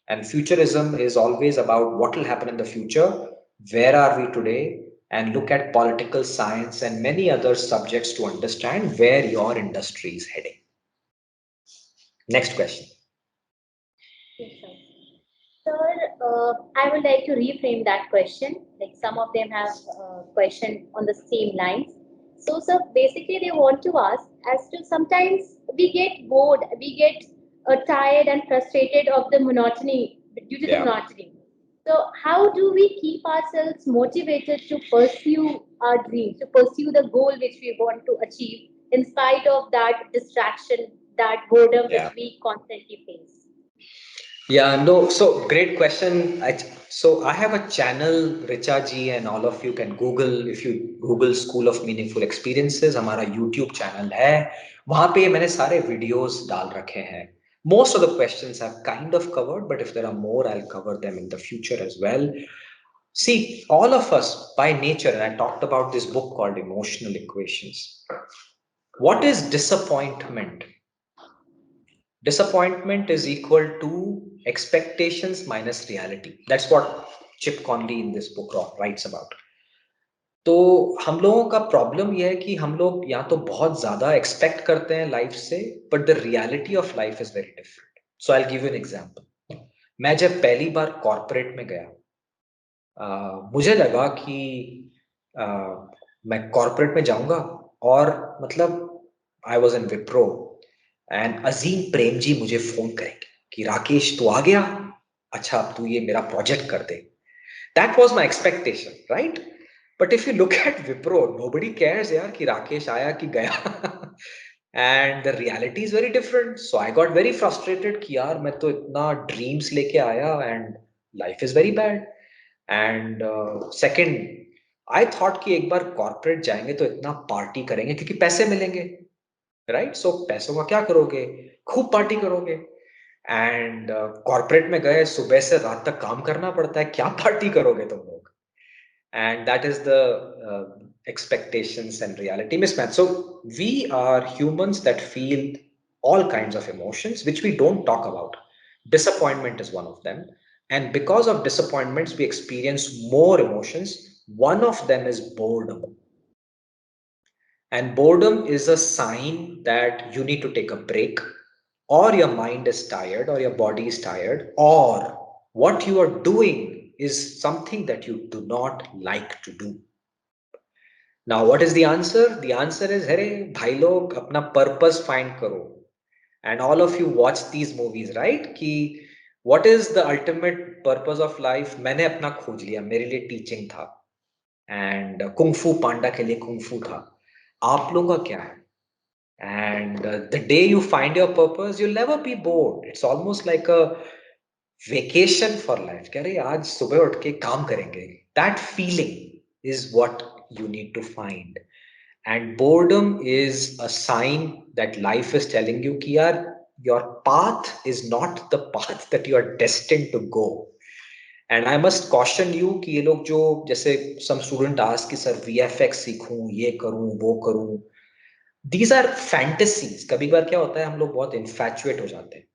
And futurism is always about what will happen in the future, where are we today, and look at political science and many other subjects to understand where your industry is heading. Next question. Yes, sir. Sir, I would like to reframe that question. Like some of them have question on the same lines. So, sir, basically they want to ask as to sometimes we get bored, we get tired and frustrated of the monotony due to the Yeah. monotony. So, how do we keep ourselves motivated to pursue our dreams, to pursue the goal which we want to achieve, in spite of that distraction, that boredom which Yeah. we constantly face? Yeah, no, so great question. So I have a channel, Richa ji, and all of you can Google, if you Google School of Meaningful Experiences, हमारा YouTube channel है. वहाँ पे मैंने सारे videos डाल रखे हैं. Most of the questions I've kind of covered, but if there are more, I'll cover them in the future as well. See, all of us by nature, and I talked about this book called Emotional Equations. What is disappointment? Disappointment is equal to expectations minus reality. That's what Chip Conley in this book writes about. तो हम लोगों का problem यह है कि हम लोग या तो बहुत ज्यादा एक्सपेक्ट करते हैं लाइफ से, but the reality of life is very different. So I give you an example. मैं जब पहली बार कॉर्पोरेट में गया, मुझे लगा कि आ, मैं कॉर्पोरेट में जाऊंगा और मतलब I was in Wipro and Azim Premji मुझे फोन करेंगे कि राकेश तू आ गया, अच्छा अब तू ये मेरा प्रोजेक्ट कर दे. That was my expectation, right? But if you look at Wipro, nobody cares यार कि राकेश आया कि गया. And the reality is very different. So I got very frustrated कि यार मैं तो इतना ड्रीम्स लेके आया and life is very bad. And second, I thought कि एक बार कॉर्पोरेट जाएंगे तो इतना पार्टी करेंगे क्योंकि पैसे मिलेंगे, राइट? सो पैसों का क्या करोगे? खूब पार्टी करोगे. एंड कॉर्पोरेट में गए, सुबह से रात तक काम करना पड़ता है, क्या पार्टी करोगे तुम लोग? And that is the expectations and reality mismatch. So we are humans that feel all kinds of emotions which we don't talk about. Disappointment is one of them, and because of disappointments we experience more emotions. One of them is boredom, and boredom is a sign that you need to take a break, or your mind is tired, or your body is tired, or what you are doing is something that you do not like to do. Now, what is the answer? The answer is, hey, bhai log, apna purpose find karo. And all of you watch these movies, right? Ki, what is the ultimate purpose of life? मैंने अपना खोज लिया, मेरे लिए teaching था. And Kung Fu Panda के लिए Kung Fu था. आप लोगों का क्या है? And the day you find your purpose, you'll never be bored. It's almost like a vacation for life. कह रहे आज सुबह उठ के काम करेंगे. That feeling is what you need to find. And boredom is a sign that life is telling you कि यार your path is not the path that you are destined to go. And I must caution you कि ये लोग जो जैसे some student ask कि sir VFX सीखूं, ये करूं, वो करूं. These are fantasies. कभी बार क्या होता है, हम लोग बहुत infatuate हो जाते हैं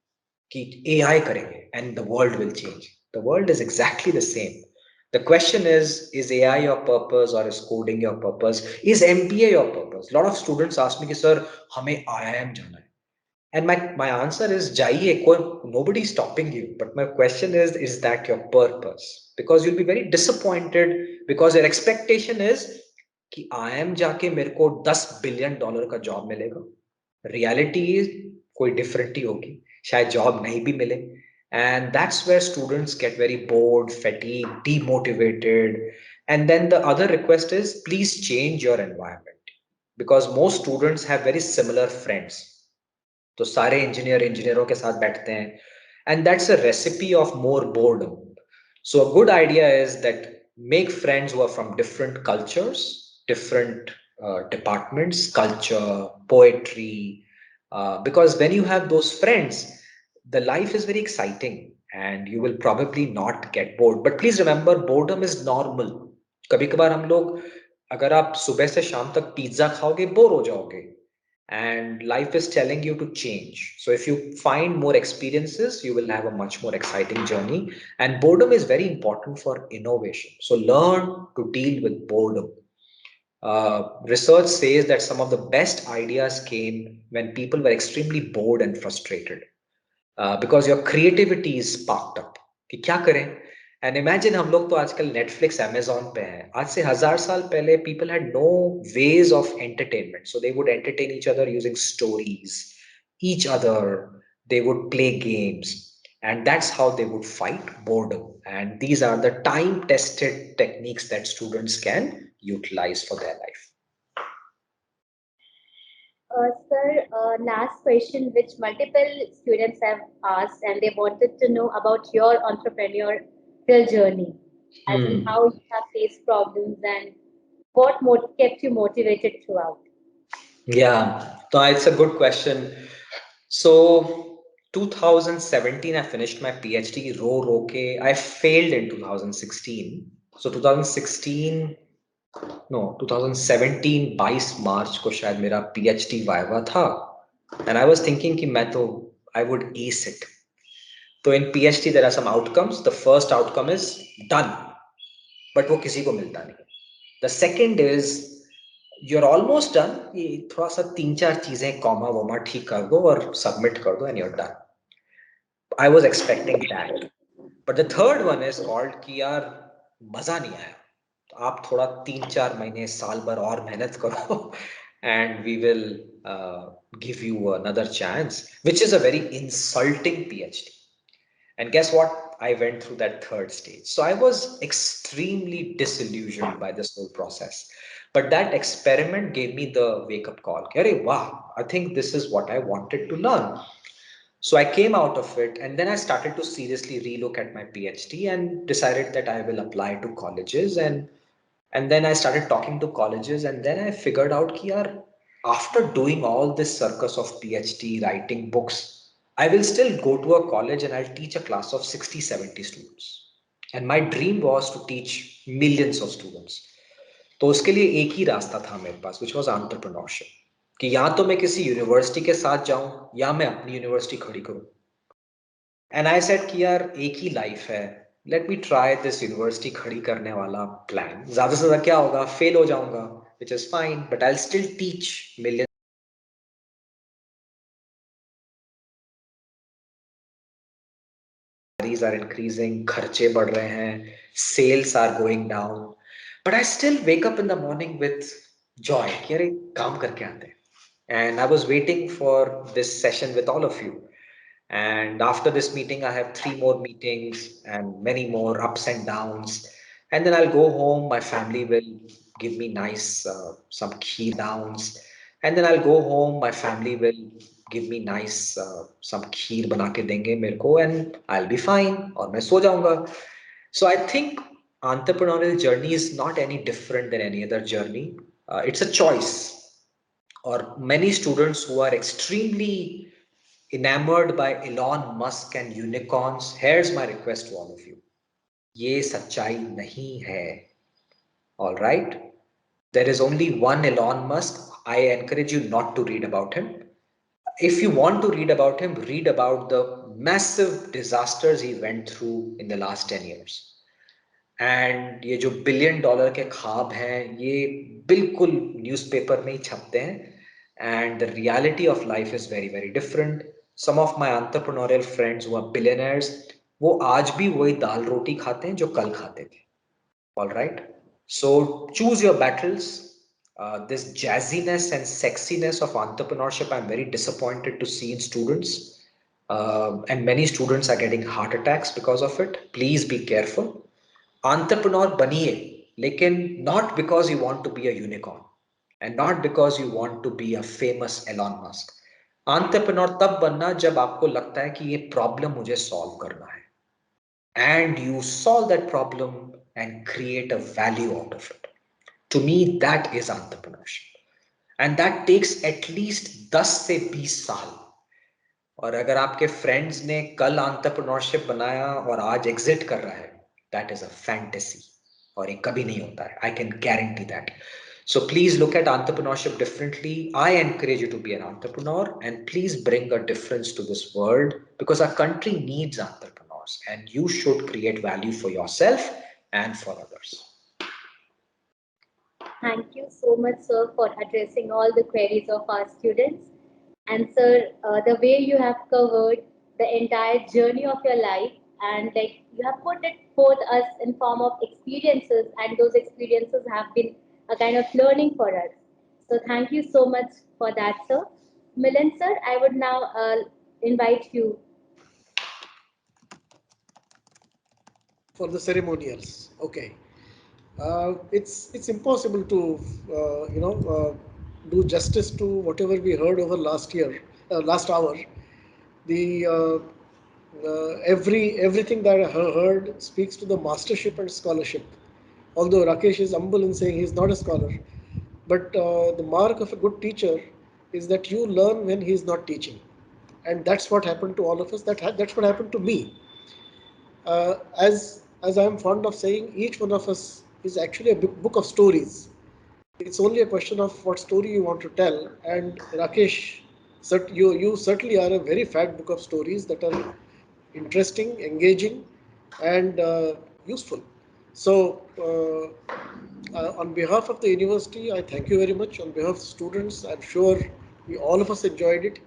कि AI करेंगे and the world will change. The world is exactly the same. The question is AI your purpose or is coding your purpose? Is MBA your purpose? A lot of students ask me कि sir हमें IIM जाना है. And my answer is जाइए, nobody is stopping you. But my question is that your purpose? Because you'll be very disappointed because your expectation is कि IIM जाके मेरे को $10 billion का जॉब मिलेगा. Reality is कोई different ही होगी, शायद जॉब नहीं भी मिले. And that's where students get very bored, fatigued, demotivated. And then the other request is please change your environment, because most students have very similar friends. तो सारे इंजीनियरों के साथ बैठते हैं, and that's a recipe of more boredom. So a good idea is that make friends who are from different cultures, different departments, culture, poetry, because when you have those friends, the life is very exciting and you will probably not get bored. But please remember, boredom is normal. कभी कभार हम लोग, अगर आप सुबह से शाम तक पिज्जा खाओगे बोर हो जाओगे. and life is telling you to change. So if you find more experiences, you will have a much more exciting journey. And boredom is very important for innovation. So learn to deal with boredom. Research says that some of the best ideas came when people were extremely bored and frustrated, because your creativity is sparked up कि क्या करें. And imagine हम लोग तो आजकल Netflix, Amazon पे हैं. आज से 1000 साल पहले people had no ways of entertainment, so they would entertain each other using stories, each other. They would play games, and that's how they would fight boredom. And these are the time-tested techniques that students can utilize for their life. Sir, last question, which multiple students have asked, and they wanted to know about your entrepreneurial journey, as in how you have faced problems and what kept you motivated throughout. Yeah, so it's a good question. So 2017, I finished my PhD. Ro ke, I failed in 2016. So 2016, no, 2017, 22 मार्च को शायद मेरा PhD viva था. And I was thinking कि मैं तो I would ace it. So in PhD there are some outcomes. The first outcome is done, but वो किसी को मिलता नहीं. The second is you're almost done. ये थोड़ा सा 3-4 चीजें कॉमा वॉमा ठीक कर दो और सबमिट कर दो and you're done. I was expecting that. But the third one is called कि यार मजा नहीं आया. तो आप थोड़ा 3-4 महीने साल भर और मेहनत करो and we will give you another chance, which is a very insulting PhD. And guess what? I went through that third stage. So I was extremely disillusioned by this whole process. But that experiment gave me the wake up call. Arey, wow, I think this is what I wanted to learn. So I came out of it and then I started to seriously relook at my PhD and decided that I will apply to colleges, and then I started talking to colleges, and then I figured out that yaar, after doing all this circus of PhD, writing books, I will still go to a college and I'll teach a class of 60, 70 students. And my dream was to teach millions of students. तो उसके लिए एक ही रास्ता था मेरे पास, which was entrepreneurship. कि या तो मैं किसी यूनिवर्सिटी के साथ जाऊं या मैं अपनी यूनिवर्सिटी खड़ी करूं. एंड आई सेड कि यार एक ही लाइफ है, let me try this university खड़ी करने वाला प्लान. ज्यादा से ज्यादा क्या होगा, फेल हो जाऊंगा, which is fine, but I still teach millions. Are increasing, खर्चे बढ़ रहे हैं, sales are going down, but I still wake up in the morning with joy कि अरे काम करके आते हैं. And I was waiting for this session with all of you. And after this meeting, I have 3 more meetings and many more ups and downs. And then I'll go home. My family will give me nice some kheer downs. And then I'll go home. My family will give me nice some kheer बना के देंगे मेरे को, and I'll be fine. और मैं सो जाऊंगा. So I think entrepreneurial journey is not any different than any other journey. It's a choice. Or many students who are extremely enamored by Elon Musk and unicorns, here's my request to all of you. ये सच्चाई नहीं है. All right? There is only one Elon Musk. I encourage you not to read about him. If you want to read about him, read about the massive disasters he went through in the last 10 years. And ये जो $1 billion के ख्वाब हैं, ये बिल्कुल newspaper में ही छपते हैं. And the reality of life is very very different. Some of my entrepreneurial friends who are billionaires, वो आज भी वही दाल रोटी खाते हैं जो कल खाते थे. All right, so choose your battles. This jazziness and sexiness of entrepreneurship, I'm very disappointed to see in students, and many students are getting heart attacks because of it. Please be careful. Entrepreneur बनिए, लेकिन not because you want to be a unicorn and not because you want to be a famous Elon Musk. Entrepreneur तब बनना जब आपको लगता है कि ये प्रॉब्लम मुझे सॉल्व करना है, and you solve that problem and create a value out of it. To me, that is entrepreneurship, and that takes at least 10 से 20 साल. और अगर आपके फ्रेंड्स ने कल एंटरप्रेन्योरशिप बनाया और आज एग्जिट कर रहा है, दैट इज अ फैंटेसी, और ये कभी नहीं होता है. I can guarantee that. So please look at entrepreneurship differently. I encourage you to be an entrepreneur and please bring a difference to this world because our country needs entrepreneurs and you should create value for yourself and for others. Thank you so much, sir, for addressing all the queries of our students. And sir, the way you have covered the entire journey of your life and like you have put it forth us in form of experiences, and those experiences have been a kind of learning for us. So thank you so much for that, sir. Milan, sir, I would now invite you. For the ceremonials. Okay. It's impossible to do justice to whatever we heard over last hour. The everything that I heard speaks to the mastership and scholarship. Although Rakesh is humble in saying he's not a scholar, but the mark of a good teacher is that you learn when he's not teaching, and that's what happened to all of us. That's what happened to me. As I am fond of saying, each one of us is actually a book of stories. It's only a question of what story you want to tell. And Rakesh, you certainly are a very fat book of stories that are interesting, engaging, and useful. So, on behalf of the university, I thank you very much. On behalf of the students, I'm sure we all of us enjoyed it,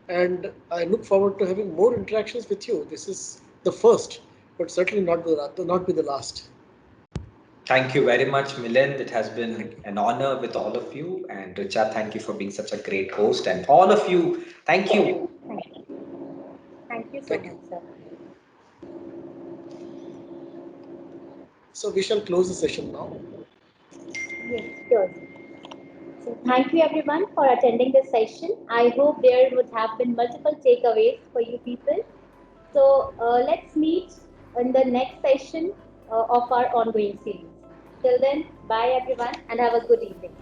and I look forward to having more interactions with you. This is the first, but certainly not be the last. Thank you very much, Milind. It has been Thank you. an honor with all of you. And Richa, thank you for being such a great host. And all of you, thank you. Thank you so Thank much, you. sir. So we shall close the session now. Yes, sure. So thank you everyone for attending this session. I hope there would have been multiple takeaways for you people. So let's meet in the next session of our ongoing series. Till then, bye everyone and have a good evening.